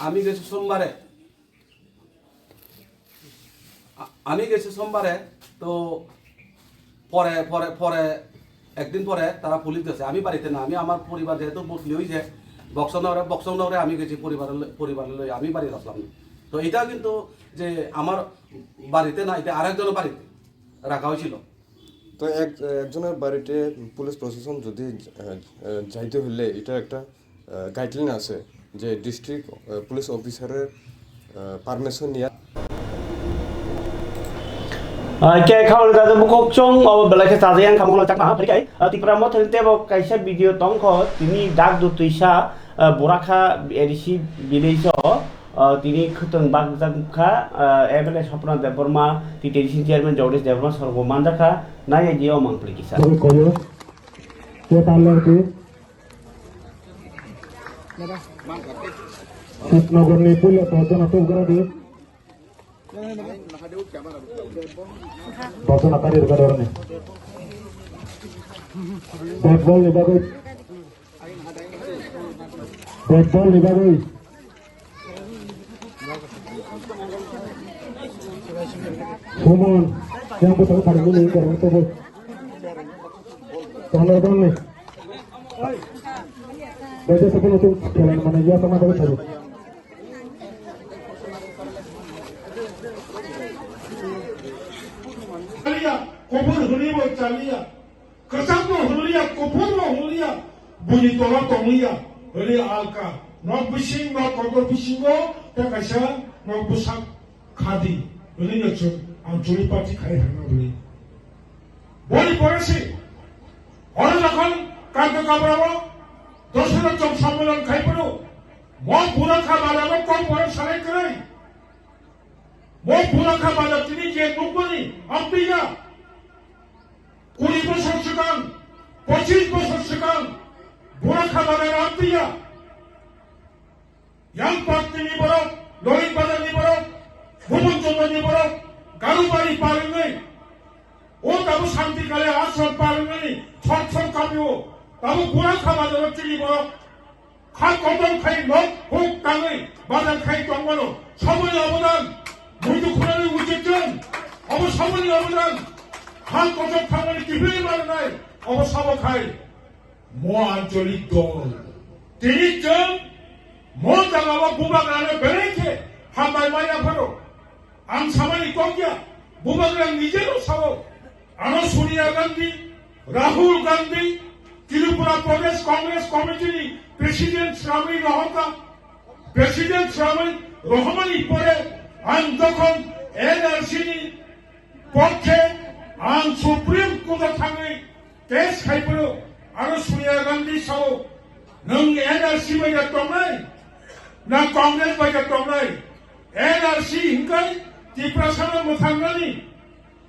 আমি গেছি সোমবারে, তো পরে পরে পরে একদিন পরে তারা পুলিশ গেছে, আমি বাড়িতে না, আমি আমার পরিবার যেহেতু বদলি হয়েছে বক্সনগরে আমি গেছি পরিবার লই, আমি বাড়িতে আসলাম না। তো এটা কিন্তু যে আমার বাড়িতে না, এটা আরেকজনের বাড়িতে রাখা হয়েছিল। তো একজনের বাড়িতে পুলিশ প্রশাসন যদি যাইতে হলে এটা একটা গাইডলাইন আছে যে ডিস্ট্রিক্ট পুলিশ অফিসারের পারমিশন নিয়ে Kaya kalau kita buka cong, belai ke saja yang kamu lacak mah, berikai. Di pramot nanti bawa kaisa video tongko, ini dak do tuisa, boraka edisi bileso, ini keteng bag jangka, ebele sapna deborma, di edisi chairman Jauris deborma sorgo mandaka, naya jio mangpli kisa. Koyo, kita lagi. Nogor ni pula tuan atau berada. Bawah nak ada dekat orang ni. Ball ni bagus. Ball ni bagus. Kumon, yang betul kali ini kerana itu bol. Tangan ball ni. Baca sebelum itu jalan mana dia sama bagus saja. Kopur huliya chaliya, kerjaan huliya, kopur huliya, bunyi tolak tomuya, huliya alka, nak bising, nak kotor bising go, tak kasih, nak busak khadi, huliya cur, amcuri parti kaya hana huli. Boleh polisi, orang lakukan kantor kabrawo, dosa jom sambilan kaya penuh, mau bulan kabrawo kau boleh saling kerai, mau bulan kabrawo ini je nukmani, ampiya. 20 বছর Seikan 25 বছর Seikan বুড়া খাবারের রাত দিয়া young party নিবরক Lalit বাজার নিবরক ভুবন চন্দ্র নিবরক গারুবাড়ি পারেননি ও তাবো শান্তিকালে আশ্রম পারেননি ছট কাঁপিও তাবো বুড়া খাবারের নিবরক খা কদম খাই লোক হোক টাঙাই বাজার খাই টঙ্গানো সবই অবদান মৃদু খুনানি উচিত সবই অবদান খাল কদম খাবারে টিভির মানে নাই অবসব খাই ম আঞ্চলিক দল 30 জন ম জাগাবা বুবাগ্রানে বেড়েছে হামাই মাইয়া ফেরো আম সামানি কঙ্গিয়া বুবাগ্রাম নিজেরও সব আমার সোনিয়া গান্ধী রাহুল গান্ধী ত্রিপুরা প্রদেশ কংগ্রেস কমিটির প্রেসিডেন্ট শ্রামিক রহমানি পরে আন যখন এনআরসি পক্ষে আন সুপ্রিম কোর্টে থাঙে কেস খাইপেল आरो सोनिया गांधी साव नों एनआरसी बायदा दंनाय ना कांग्रेस बायदा दंनाय एनआरसी हिंखाय त्रिपुरासाना मोथांनानि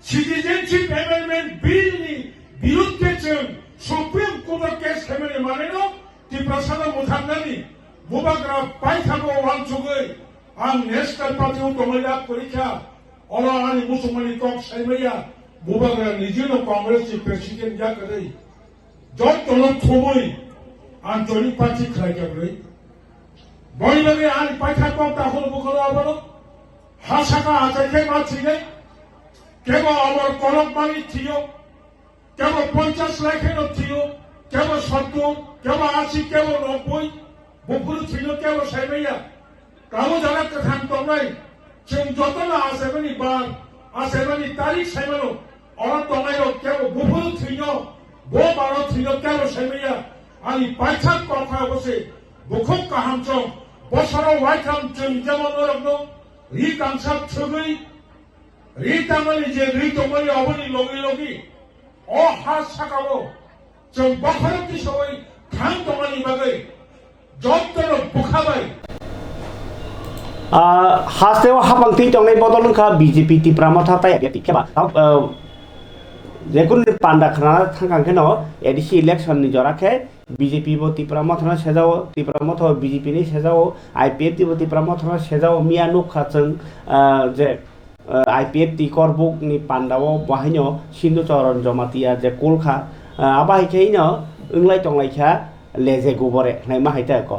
सिटिजेनशिप एमेन्डमेन्ट बिलनि बिरुद्धे जों सुप्रिम कोर्ट केस खालामनो मानेनो त्रिपुरासाना मोथांनानि बुबाग्रा बायथागो वानसुगै आं नेशनेल पार्टीआव दंलायदा परीक्षा अला आनि मुसलमाननि टक साइमाया बुबाग्रा निजेनो कांग्रेसनि प्रेसिडेन्ट जागोदै যতলো থবই আঞ্চলিক পার্টি খাইকাবৈ বইবাগে আনি পাইথা কম তাহল বকলো আবার হাসাকা আচাইকে মাছিনে কেবল আমার কলম মানি থিও কেবল 50 লাখের থিও কেবল 70 কেবল 80 কেবল 90 বকুল থিও কেবল সাইমাইয়া কামো জানা কথা তমাই जों যতলা আছেমানি বার আছেমানি তারিখ সাইমানো অরা তমাইও কেবল বকুল Theo bo baro thino kelo semia ani paithak kotha bose bukhok kaham chong bosoro waitham chung jemon orogno ri kangsap thugui ri tamani je ri tomani oboni logi o ha sakabo chung bakharati soi thang tomani bagai jottoro bukhabai hastewa hapangti tongnai bodolun kha BJP tipramotha tai yati keba যেকোন পান্ডা খানা থাকাঙ্কেন ADC election নি জরাখে BJP বো ত্রিপুরা মথনা সেজাও ত্রিপুরা মথ BJP নি সেজাও IPF তি বো ত্রিপুরা মথনা সেজাও মিয়া নুখাচং যে IPF তি করবুক নি পান্ডাও বাহাইনো সিন্ধু চরণ জমাতিয়া যে কলখা আবাহিখাইনো ওংলাই টংলাইখা লেজে গোবরে নাই মাহাইতা ক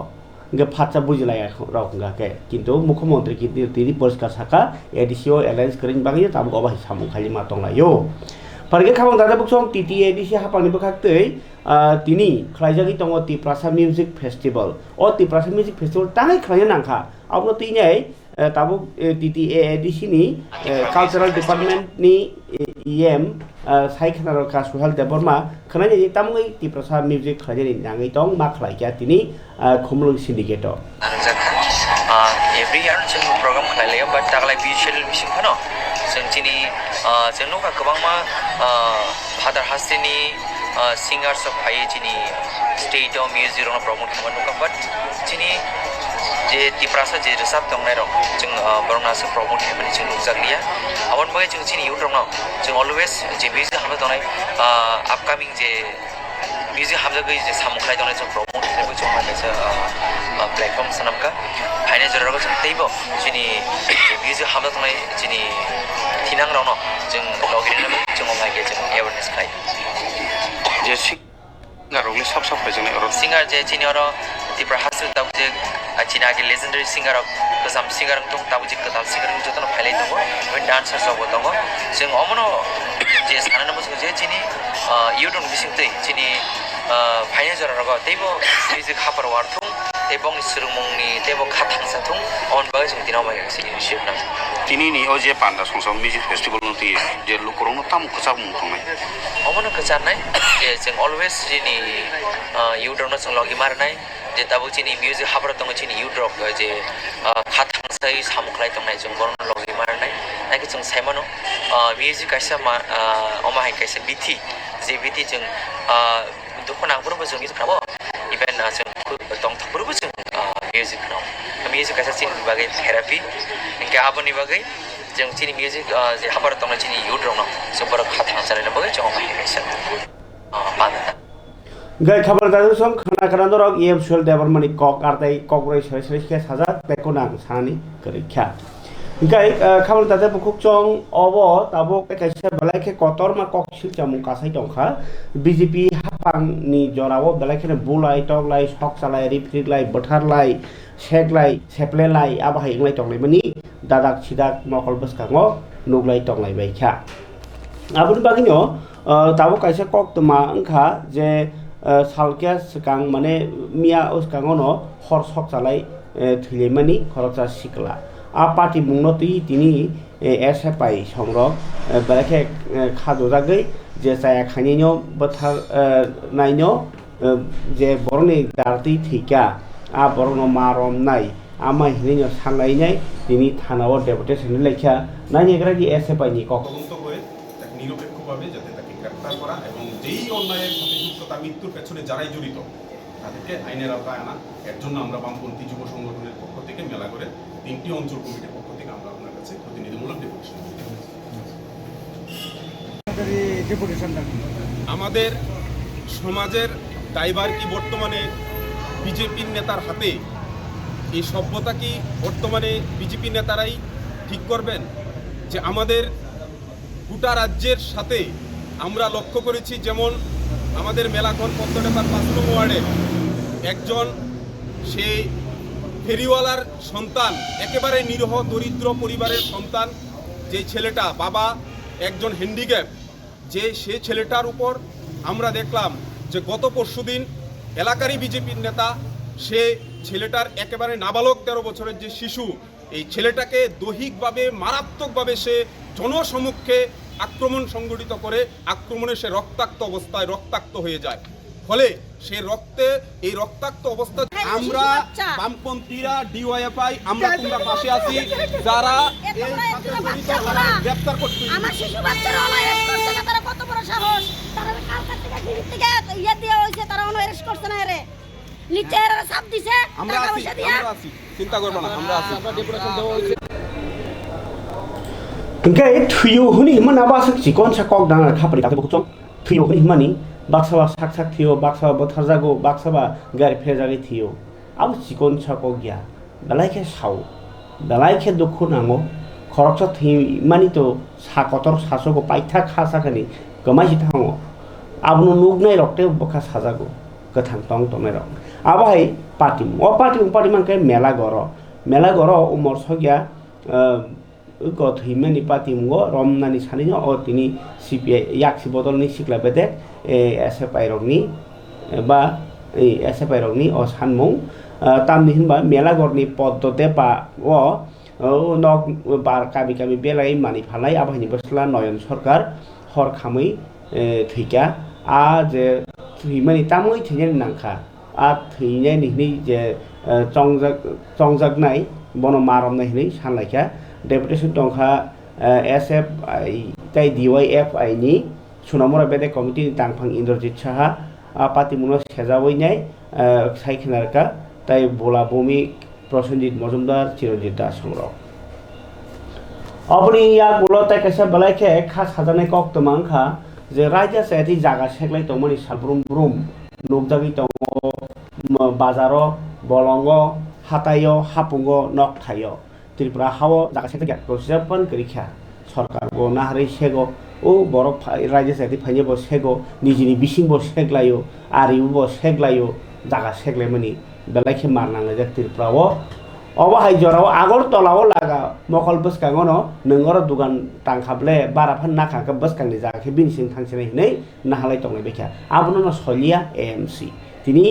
গে ফাচ্চা বুঝলাই রকঙ্গাকে কিন্তু মুখ্যমন্ত্রী কিন্তু তিনি পরিষ্কার শাখা এডিসিও এলায়েন্স করিন বাগিয়ে তাবো অবাহি সামু খালি মা টংলাইও Parge khabang dada buksong TTADC hapangni bakhaktei tini khlaijagi tongo Tiprasa Music Festival o Tiprasa Music Festival tangai khlaiya nangkha abno tinai tabu TTADC ni Cultural Department ni EM Saikhanaro ka Suhal Deborma khanai ni tamungai Tiprasa Music khlaijani nangai tong ma khlaikya tini khumlung syndicate every year जों program khlailaya but taglai visual mission khano जों दिनै जोंनाव गोबां father हास्टेनि singers फायो दिनै स्टेटआव music promote खालामनो बाट दिनै जे तिप्रासा जे रोजाब दंनाय रं जों बरनासो प्रमोट खालामनानै जों नुजागलिया आवन बागै जों दिनै इउथ रंनाव जों अलवेज जे मिउजिक हामना दंनाय आपकामिं जे मिउजिक हामजागै जे सामुखलाय दंनाय जों प्रमोट खालामनो जों माखासे प्लेटफर्म सानामका फाइनाल जरागो जों तैबो दिनै मिउजिक हामना दंनाय दिनै थिनां रावनो जों लगिन जों मागे जों एवेयारनेस खाय जे सिंगार रंनि सब फायजोंनाय अर सिंगार जे जिनियर तिप्रा हासु दाउजे चिनागे लेजेंडरी सिंगार गोजाम सिंगार दं दाउजे गोदान सिंगार जतन फायलाय दङ बे डान्सार सब दङ जों अमनो जे साननो मोसो जे जिनि इउडन बिसिंतै जिनि फाइनाल जरागो तैबो मिउजिक हापर वारथुं এবং সুরমংনি দেব খাথাং সাথুং অনবাগে जों दिनाव मायगासि इनिशिएटिभ ना दिनैनि ओ जे पान्डा संसाव मिउजिक फेस्टिवल नति जे लुकरंनो ताम खसाब मुंथंनाय अमनो खसारनाय जे जों अलवेज जिनि इउडरनो जों लगि मारनाय जे दाबो जिनि मिउजिक हाबर दङ जिनि इउडरक जे खाथां साइ सामुखलाय दंनाय जों बरनो लगि मारनाय नायखि जों साइमानो मिउजिक काइसा अमाहाय काइसा बिथि जे बिथि जों दुखुनांफोरबो जों मिउजिकनाबो इभेन जों दंथाफोरबो जों मिउजिकनाव मिउजिक काइसा सिन बागै थेरापि इनके आबोनि बागै जों चिनि मिउजिक जे हाबार दङ चिनि युथ दङ जों बर खाथां जालायना बगै जों माहिमेसन पादा gai khabar daru som khana khana dorok em suel debar mani kok artai kok roi sari sari ke saja beko nang sani kerikha gai khabar dade bukuk chong obo tabo kaisa balai ke kotor ma kok sil jamu kasai tongkha BJP hapang ni jorao balai ke bulai tok lai sok salai riprik lai bothar lai sek lai seple lai abahai nglai tong lai mani dadak sidak mokol beskango nuglai tong lai baikha abun bagino tabo kaisa kok tuma angkha je salkya sekang mane mia uskangono hor sok salai thilemani khoroksa sikla a party mungno tini SFI songrok balake khadojagei je saya khanino bothar naino je boroni darti thika a borono marom nai ama hinino sangai nai tini thanao deputation lekha nani egragi SFI ni kok নিরপেক্ষভাবে যাতে তাকে গ্রেপ্তার করা এবং যেই অন্যায়ের সাথে যুক্ত তার মৃত্যুর পেছনে যারাই জড়িত তাদেরকে আইনের আওতায় আনা এর জন্য আমরা বামপন্থী যুব সংগঠনের পক্ষ থেকে মেলা করে 3টি অঞ্চল কমিটির পক্ষ থেকে আমরা আপনার কাছে প্রতিনিধিমূলক ডেপুটেশন আমাদের সমাজের দায়ভার কি বর্তমানে বিজেপির নেতার হাতে? এই সভ্যতা কি বর্তমানে বিজেপি নেতারাই ঠিক করবেন? যে আমাদের গোটা রাজ্যের সাথে আমরা লক্ষ্য করেছি, যেমন আমাদের মেলাঘর পদ্মডাঙ্গার 5 নং ওয়ার্ডে একজন সেই ফেরিওয়ালার সন্তান, একেবারে নিরীহ দরিদ্র পরিবারের সন্তান, যে ছেলেটা বাবা একজন হ্যান্ডিক্যাপ, যে সে ছেলেটার উপর আমরা দেখলাম যে গত পরশুদিন এলাকারই বিজেপির নেতা সে ছেলেটার একেবারে নাবালক 13 বছরের যে শিশু, এই ছেলেটাকে দৈহিকভাবে মারাত্মকভাবে সে জনসমক্ষে আক্রমণ সংগঠিত করে, আক্রমণে সে রক্তাক্ত অবস্থায় রক্তাক্ত হয়ে যায়। ফলে সে এই রক্তাক্ত অবস্থা আমরা বামপন্থীরা ডিওয়াইএফআই আমরা তোমরা পাশে আছি, যারা গ্রেফতার করতে আমার শিশু বাচ্চারা অ্যারেস্ট করছে না, তারা কত বড় সাহস, তারা কালকা থেকে গিরির থেকে ইয়ে দিয়ে হইছে, তারা অ্যারেস্ট করছে না, এরে নিচে এরা সাপ দিছে, আমরা আছি চিন্তা করবে না, আমরা আছি, আমরা ডেপুটেশন দেওয়া হইছে। Engkai thuyu huni mana basuk sikon sakok dang khapri ka bukchong thuyu huni mani baksawa sak thiyo baksawa botharjago baksawa gari phejagi thiyo ab sikon sakok gya balai khe sau balai khe dukhu nango khoroksa thi mani to sakotor sasoko paitha khasakani gamai thango abnu nugnai rokte bokha sajago kathang tong tonai rok abai party man kai mela goro umor sogya got himani pati mungo romnani sanino o tini CPI yaksi bodolni sikla bedek SFI rogni ba SFI rogni o sanmung tamni hinba melagorni poddote pa o nok bar kabi belai mani phalai abahini bosla noyon sarkar hor khamui thika a je himani tamui thinen nangkha a thine ni je chongjak nai bono marom nai ni sanlaikha Deputation tongkha SFI tai DYFI ni Sunamora Bede Committee tangphang Indrajit Saha pati muno sejawai nai saikhinarka tai bola bumi Prosenjit Mojumdar Chiranjit Das songrok apni ya gulo tai kaisa balai khe khas hajanai kok tomangkha je raja seti jaga seklai tongmani salbrum brum nukjagi tongo bazaro bolongo hatayo hapungo nok thayo Tripura hawo jaga sekta gyak prosijapan kerikha sarkar go nahari sego o borok raja seti phaine bo sego nijini bising bo seglayo ari bo seglayo jaga seglemani belai khe marnang jak Tripura o obahai jorao agor tolao laga mokol boskangono nongoro dugan tangkhable baraphan nakhaka boskangni jaga khe binising thangsene hinai nahalai tongnai bekha abono no solia AMC tini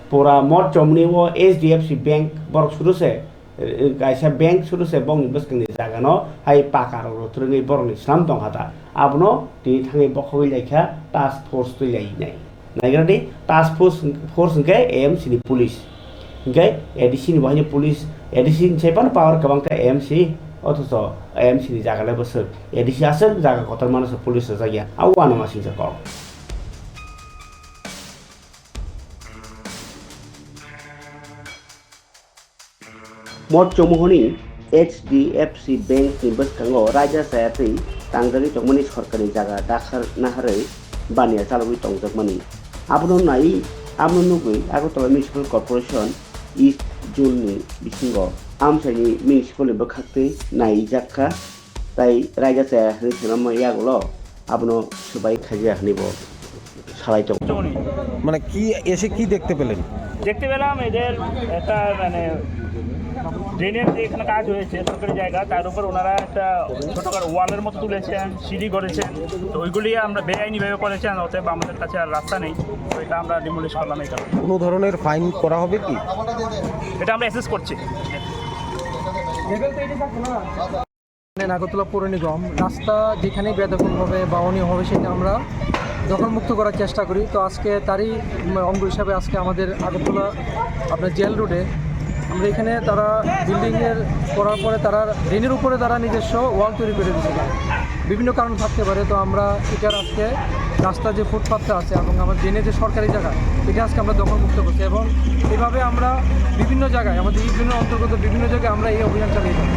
pura mot chomni o HDFC bank borok suruse kaisa bank suruse bongni boskangni jaga no hai pakar rotrungi boroni sam tonghata abono tini thangi bokhoi lekha task force tu lai nai nagradi task force ke AMC ni police okay ADC ni bahani police ADC sepan power kabangta AMC অথচ AMC ni jaga bosok ADC asal jaga kotor manus police jagya awano masing sakok Mot chomohoni HDFC Bank ni boskango raja sayatui tangjagi tongmani sorkari jaga dakhar naharai bania chalogui tongjagmani abono nai amno nugui Agartala Municipal Corporation East Zone ni bisingo amsaini municipal bokhaktui nai jakka tai raja sayahri thenama yagulo abono subai khajia hnibo salai tong মানে কি এসে কি দেখতে পেলেন? দেখতে পেলাম এদের একটা মানে ড্রেনের যে এখানে কাজ হয়েছে সরকারি জায়গা, তার উপর ওনারা একটা ছোটখাটো ওয়ালের মতো তুলেছেন, সিঁড়ি করেছেন। তো ওইগুলি আমরা বেআইনিভাবে করেছেন, অতএব আমাদের কাছে আর রাস্তা নেই, তো এটা আমরা ডিমোলিশ করলাম। এটা কোনো ধরনের ফাইন করা হবে কি? এটা আমরা অ্যাসেস করছি। আগরতলা পৌর নিগম রাস্তা যেখানে বেদখলভাবে বা অনিয়ম হবে সেটা আমরা দখলমুক্ত করার চেষ্টা করি। তো আজকে তারই অঙ্গ হিসাবে আজকে আমাদের আগরতলা আপনার জেল রোডে আমরা এখানে তারা বিল্ডিংয়ের করার পরে তারা ড্রেনের উপরে তারা নিজস্ব ওয়াল তৈরি করে দিয়েছে। বিভিন্ন কারণ থাকতে পারে, তো আমরা এটার আজকে রাস্তার যে ফুটপাথটা আছে এবং আমার ড্রেনের যে সরকারি জায়গা এটা আজকে আমরা দখলমুক্ত করছি এবং এভাবে আমরা বিভিন্ন জায়গায় আমাদের এই জন্য অন্তর্গত বিভিন্ন জায়গায় আমরা এই অভিযান চালিয়ে থাকি।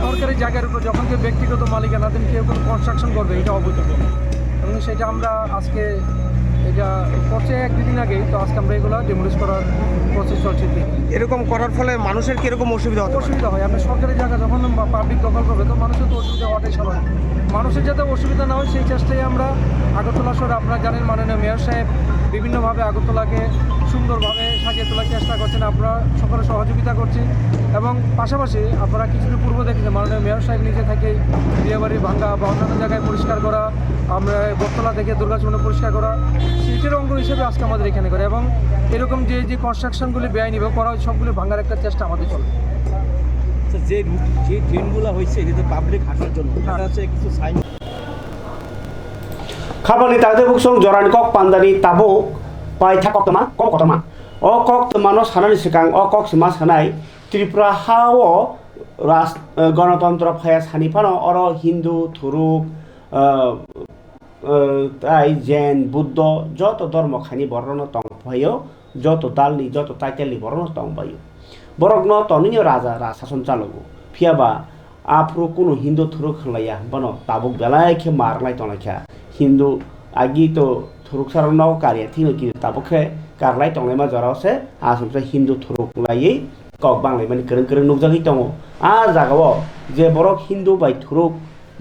সরকারি জায়গার উপর যখন কেউ ব্যক্তিগত মালিকানা দেন কেউ কোনো কনস্ট্রাকশন করবে এটা অবৈধ এবং সেটা আমরা আজকে এটা করছে 1-2 দিন আগেই। তো আজকে আমরা এগুলো ডিমোলিশ করার প্রসেস চলছে। এরকম করার ফলে মানুষের কীরকম অসুবিধা হয়? অসুবিধা হয়, আপনি সরকারি জায়গা যখন পাবলিক দখল করবে তো মানুষের তো অসুবিধা হওয়াটাই স্বাভাবিক। মানুষের যাতে অসুবিধা না হয় সেই চেষ্টাই আমরা আগরতলা শহরে আপনারা জানেন মাননীয় মেয়র সাহেব বিভিন্নভাবে আগরতলাকে সুন্দরভাবে সাজিয়ে তোলার চেষ্টা করছেন, আমরা সকলে সহযোগিতা করছি এবং পাশাপাশি আপনারা কিছুদিন পূর্ব দেখেছেন মাননীয় মেয়র সাহেব নিজে থেকে বিয়েবাড়ি ভাঙ্গা বা অন্যান্য জায়গায় পরিষ্কার করা, আমরা বটতলা থেকে দুর্গাচরণে পরিষ্কার করা সেটার অঙ্গ হিসেবে আজকে আমাদের এখানে করে এবং এরকম যে যে কনস্ট্রাকশনগুলি বেআইনিভাবে করা হয় সবগুলি ভাঙার একটা চেষ্টা আমাদের চলে। যে ট্রেনগুলো হয়েছে এটা পাবলিক হাঁটার জন্য কিছু সাইন খাবারনি তাদের বুকসং জরানি কক পান্দানি তাবুক পাই থাকতমা কক কতমা ও কক তমানো সানানি সিকাং ও কক সিমা সানাই ত্রিপুরা হাও গণতন্ত্র ফায়া সানিফানো অর হিন্দু থুরুক তাই জেন বুদ্ধ যত ধর্ম খানি বর্ণ তংফাইও যত দালনি যত টাইটেলনি বর্ণ তংবায়ু বরগ্ন তনিও রাজা শাসন চালগু ফিয়াবা আফ্রু কোনো হিন্দু থুরুক খালাইয়া বানো তাবুক বেলাইखे मारलाय तंलायखा हिंदू आगि तो थुरुक सारनाव कारिया थिनो कि ताबुखे कारलाय तंलायमा जरावसे आसमसे हिंदू थुरुक लायै कक बांलाय माने गोरों नुजागै दङ आ जागाव जे बरक हिंदू बाय थुरुक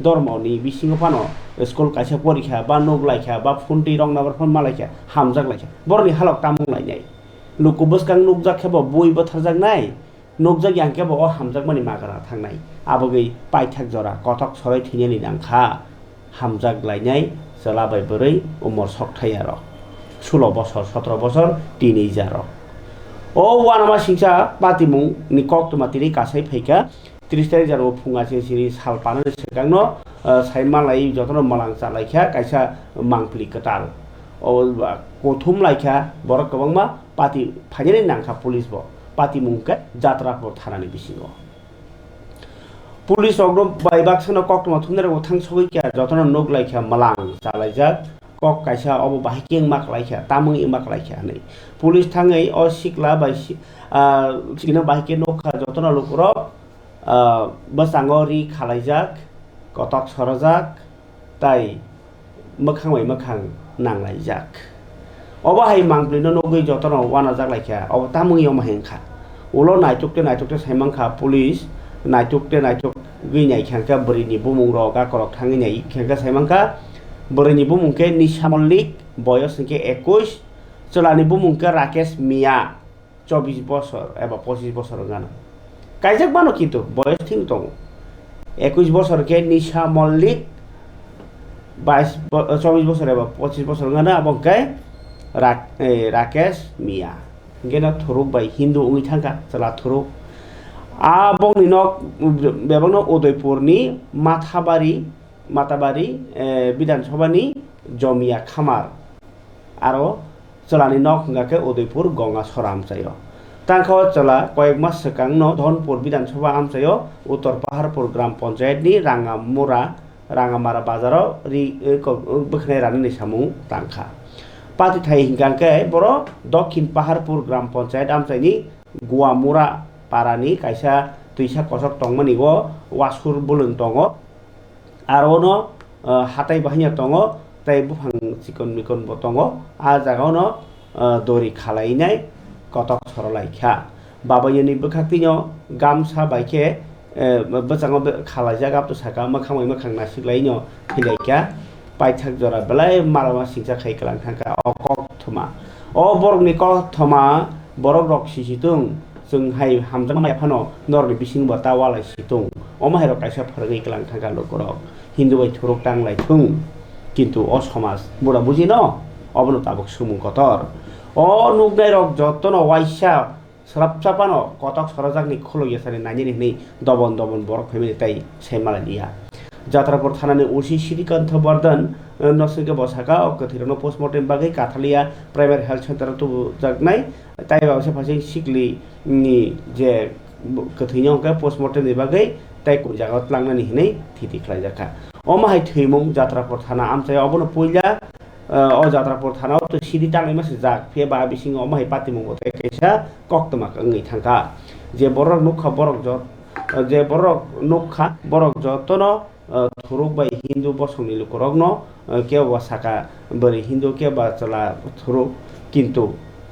धर्मनि बिसिङाव फानो स्कुल कायसा परीक्षा बा नगलायखा बा फुन्टि रं नाम्बार फन मालायखा हामजागलायखा बरनि हालक तामुंलायनाय लुकु बसकां नुजाखेबो बयबो थारजागनाय नगजागि आंखेबो अ हामजागमानि मागारा थांनाय आबगै पाइथाक जरा कथक सराय थैनायनि दांखा हामजागलायनाय जलाबाय बोरै उमर सकथायार 16 बছর 17 বছর টিनेजार ओ वानामा सिंसा पातिमुं नि कक्तमातिनि कासाय फैका 30 तारिख जानो फुङा सिरि साल पानो सिगांनो साइमालाय जतन मालां चालायखा कायसा मांप्लि कटाल ओ कोथुम लायखा बर गोबांमा पाति फाइनानि नांखा पुलिस बो पातिमुंके जात्राफोर थानानि बिसिङाव पुलिस अग्र बायबाक्सनो कक्तमा थुमनेर थां सगैखा जतन नगलायखा मालां चालायजा कक कायसा अब बाहिकें माखलायखा तामुं माखलायखा नै पुलिस थाङै अ सिक्ला बाय सिगना बाहिके नखा जतन लुकर बसाङरि खालायजाक कटक सरजाक ताई मोखां बाय मोखां नांलायजाक अबाहाय मांब्लिनो नगै जतन वाना जागलायखा अब तामुंयाव माहेंखा उलो नायटुकते साइमांखा पुलिस नायटुक गैनाय खेंखा बोरैनि बुमुं रगा करक थाङैनाय खेंखा साइमांखा बोरैनि बुमुंके निशा मल्लिक बयस संख्या 21 चलानि बुमुंके राकेश मिया 24 বছর एबा 25 বছর गाना कायजाक बानो किन्तु बयस थिं दं 21 বছরকে निशा मल्लिक 24 বছর एबा 25 বছর गाना अबंके राकेश मिया गेना थुरुक बाय हिंदू उङै थांखा चला थुरुक आबंनि नक बेबंनो उदयपुरनि माताबारी विधानसभानि जमिया खामार आरो चलानि नक हंगाके उदयपुर गंगा सरा आमचायो तांखो चला कयेक मास सिगांनो धनपुर विधानसभा आमचायो उत्तर पाहारपुर ग्राम पंचायतनि राङामारा बाजाराव बोखनाय रानिनि सामुं तांखा पाति थाइ हिंगाके बर दक्षिण पाहारपुर ग्राम panchayat आमचायनि Guamura parani kaisa tuisa kosok tongmani o wasur bulung tongo arono hatai bahnya tongo tai bufang sikon mikon bo tongo a jagaono dori khalainai kotok sorolaikha babayani bukhaktino gamsa baike bachango khalaijak apto saka makhangmai makhang nasiklaino philaikha paithak jora belai malama singsa khai kalang thangka okok thuma o borokni kok thoma borok rok sisitung जों हाय हामजांमाय फानो नरनि बिसिं बता वालाय सिtung अमाहाय रक कायसा फरगै कलां थांगा लोकरक Hindu bye Thurrock टांलाय थुं किन्तु अ समाज बुरा बुजिन अबनो ताबक सुमुं Qatar अ नुगनाय रक जतन वाइसा स्रापचापानो कतक सरजाकनि खुलगियासानि नायनि नै दबन दबन बरक फेमिलि ताइ सेमालानिया जात्रापुर थानानि उसी श्रीकान्त बर्धन नसुके बसाका कथिरनो पोस्टमर्टम बागै काथालिया प्राइमारी हेल्थ सेन्टर तो जागनाय ताइ बावसे फासे सिकली नि जे कथिनो का पोस्टमर्टम नि बागै ताइ को जागात लांनानि हिनै थिति खलाय जाखा अमाहाय थैमुं जात्रापुर थाना आमसाय अबनो पयला अ जात्रापुर थाना तो सिरि टांनाय मासे जाग फे बा बिसिं अमाहाय पातिमुं बते कैसा कक्तमा गङै थांका जे बरक नुखा बरक जत जे बरक नुखा बरक जतनो थुरुक बाय हिन्दू बसंनि लोकरगनो केबा साका बरै हिन्दू केबा चला थुरुक किन्तु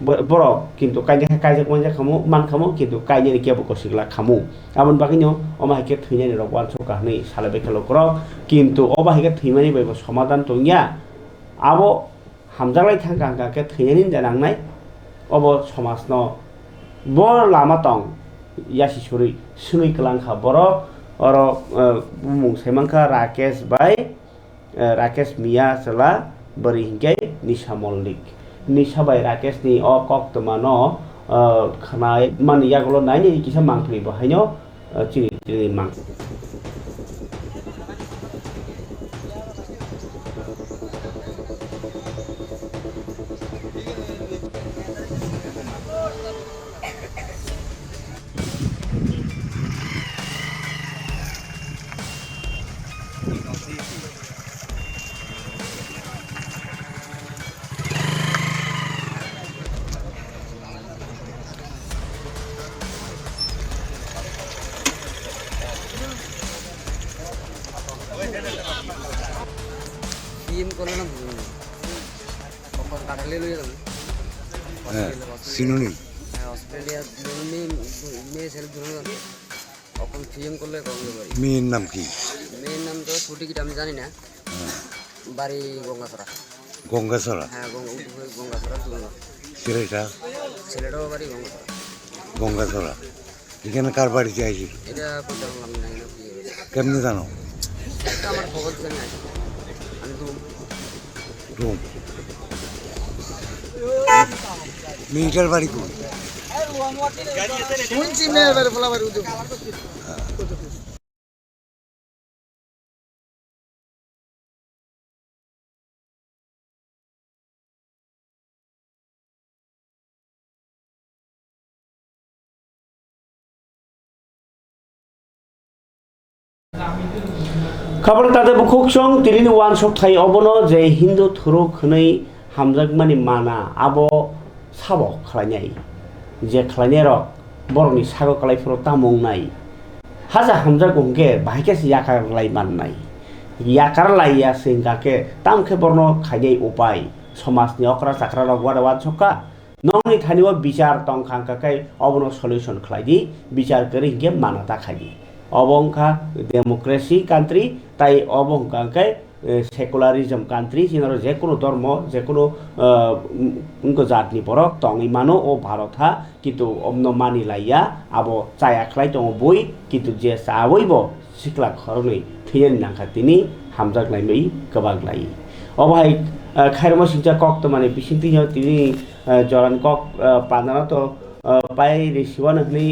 बरक किन्तु कायजे कायजक मजा खामु मान खामु किन्तु कायजे केबा कसिगला खामु आमन बाकिनो अमाहायके थैनानि रक वान सका नै सालाबे खेलकर किन्तु अबाहायके थैमानि बायबो समाधान तंगिया आबो हामजालाय थांगा के थैनानि जानांनाय अबो समाजनो बर लामा तं यासि सुरै सुनै कलांखा बरक और मुंगसेमंखा राकेश बाय राकेश मिया चला बरी हिंगे निशा मल्लिक निशा बाय राकेश नि अ कक्तमानो खनाय मान यागलो नायनि किसा मांगफरि बहायनो चिनि चिनि मांग সিনোনিম অস্ট্রেলিয়া মেয়ে ছেলে দুজন এখন ফিএম করলে কবে বাড়ি মেয়ের নাম কি মেয়ের নাম তো সঠিক আমি জানি না বাড়ি গঙ্গাছড়া গঙ্গাছড়া হ্যাঁ গঙ্গাছড়া দুজন ছেলেটাও বাড়ি গঙ্গাছড়া গঙ্গাছড়া এখানে কার বাড়িতে আইছিল এটা বলতে পারলাম না কেমনে জানো এটা আমার খবর জানি না আমি রুম মেয়েটার বাড়ি কোন শুনছি মেয়ের বাড়ি ফলা বাড়ি উদ্যোগ खबर तादे बुखुकसं तिरिनि वान सप्ताह अबनो जे हिन्दू थुरुक खनै हामजागमानि माना आबो साबक खालायनाय जे खालायनाय रक बरनि सागो खालायफोराव तामुंनाय हाजा हामजा गंगे बाहायकेस याकारलाय माननाय याकारलाया सिंगाके तामखे बरनो खायनाय उपाय समाजनि अक्रा चाक्रा रक वादा वान सका नंनि थानिवा बिचार तंखांकाकै अबनो सल्युशन खालायदि बिचार करि हिंगे माना ताखायदि अबंखा डेमोक्रेसी कान्ट्री ताई अबंखांकै सेकुलारिज्म कान्ट्री जिनारो जेकुनो धर्म जेकुनो उनको जातनि बरक तंगै मानो ओ भारतहा किन्तु अमनो मानिलाया आबो चायाख्लाय दङ बय किन्तु जे सावैबो सिख्ला खरनै थैनानि नांखातिनि हामजागलायमै गोबागलाय अबहाय खायरमा सिंजा कक्त माने बिसिंतिनो तिनि जरान कक पानाना तो पाइ रेसिवान हनै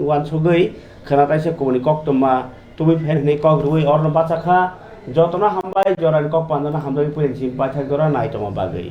वानसगै खोनाताइसे कोनि कक्तमा तुबै फेन हनै कक रुइ अर्न बाचाखा जतना हामबाय जरान कक पानाना हामजागै पुरेनसिम पाइथाक जरा नायतमा बागै